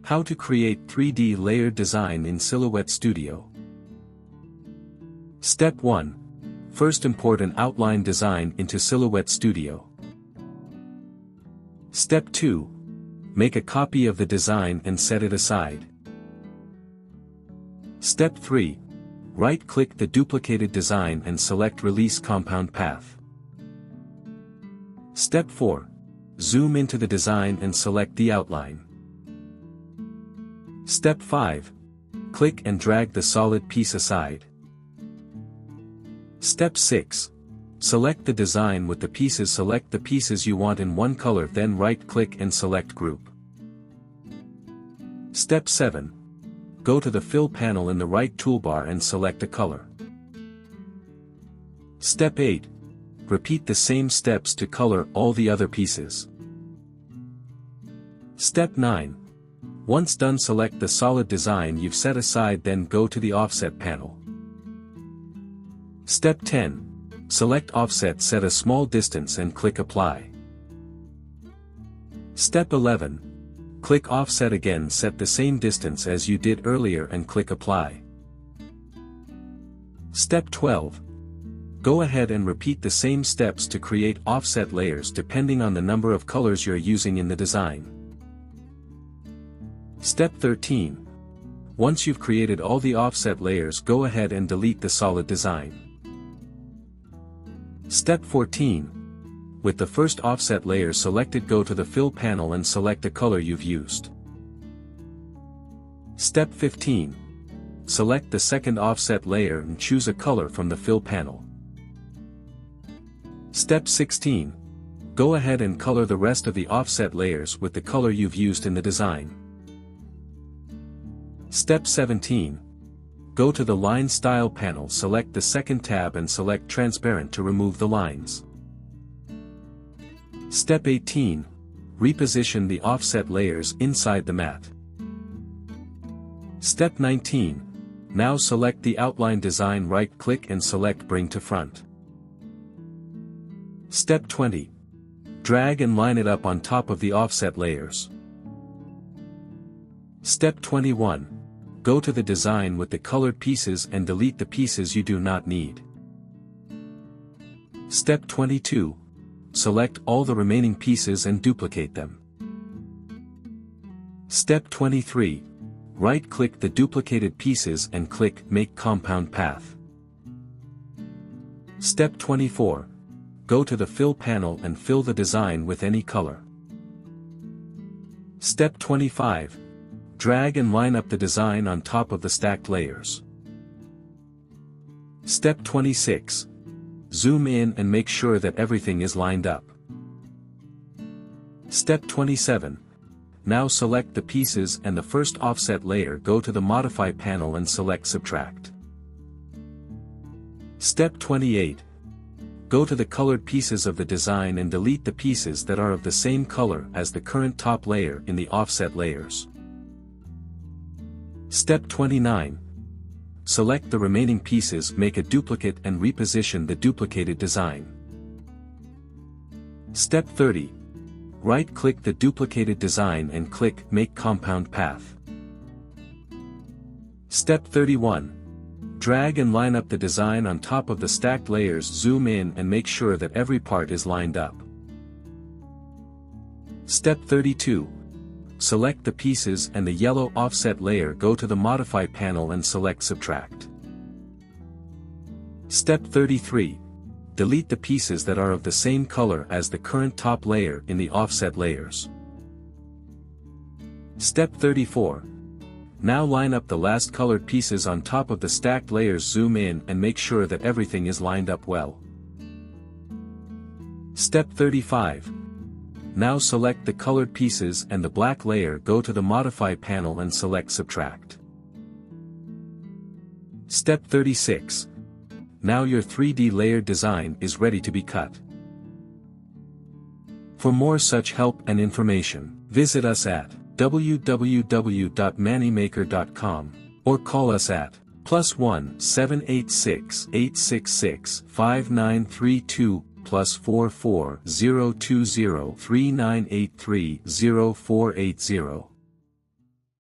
How to create 3D layered design in Silhouette Studio. Step 1. First import an outline design into Silhouette Studio. Step 2. Make a copy of the design and set it aside. Step 3. Right-click the duplicated design and select Release Compound Path. Step 4. Zoom into the design and select the outline. Step 5. Click and drag the solid piece aside. Step 6. Select the design with the pieces. Select the pieces you want in one color, then right-click and select Group. Step 7. Go to the Fill panel in the right toolbar and select a color. Step 8. Repeat the same steps to color all the other pieces. Step 9. Once done, select the solid design you've set aside, then go to the Offset panel. Step 10. Select Offset, set a small distance and click Apply. Step 11. Click Offset again, set the same distance as you did earlier and click Apply. Step 12. Go ahead and repeat the same steps to create offset layers depending on the number of colors you're using in the design. Step 13. Once you've created all the offset layers, go ahead and delete the solid design. Step 14. With the first offset layer selected, go to the Fill panel and select the color you've used. Step 15. Select the second offset layer and choose a color from the Fill panel. Step 16. Go ahead and color the rest of the offset layers with the color you've used in the design. Step 17. Go to the Line Style panel, select the second tab and select Transparent to remove the lines. Step 18. Reposition the offset layers inside the mat. Step 19. Now select the outline design, right-click and select Bring to Front. Step 20. Drag and line it up on top of the offset layers. Step 21. Go to the design with the colored pieces and delete the pieces you do not need. Step 22. Select all the remaining pieces and duplicate them. Step 23. Right-click the duplicated pieces and click Make Compound Path. Step 24. Go to the Fill panel and fill the design with any color. Step 25. Drag and line up the design on top of the stacked layers. Step 26. Zoom in and make sure that everything is lined up. Step 27. Now select the pieces and the first offset layer, go to the Modify panel and select Subtract. Step 28. Go to the colored pieces of the design and delete the pieces that are of the same color as the current top layer in the offset layers. Step 29. Select the remaining pieces, make a duplicate and reposition the duplicated design. Step 30. Right-click the duplicated design and click Make Compound Path. Step 31. Drag and line up the design on top of the stacked layers, zoom in and make sure that every part is lined up. Step 32. Select the pieces and the yellow offset layer, go to the Modify panel and select Subtract. Step 33. Delete the pieces that are of the same color as the current top layer in the offset layers. Step 34. Now line up the last colored pieces on top of the stacked layers, zoom in and make sure that everything is lined up well. Step 35. Now select the colored pieces and the black layer, go to the Modify panel and select Subtract. Step 36. Now your 3D layered design is ready to be cut. For more such help and information, visit us at www.mannymaker.com or call us at +1 786 866 5932 +44 020 3983 0480.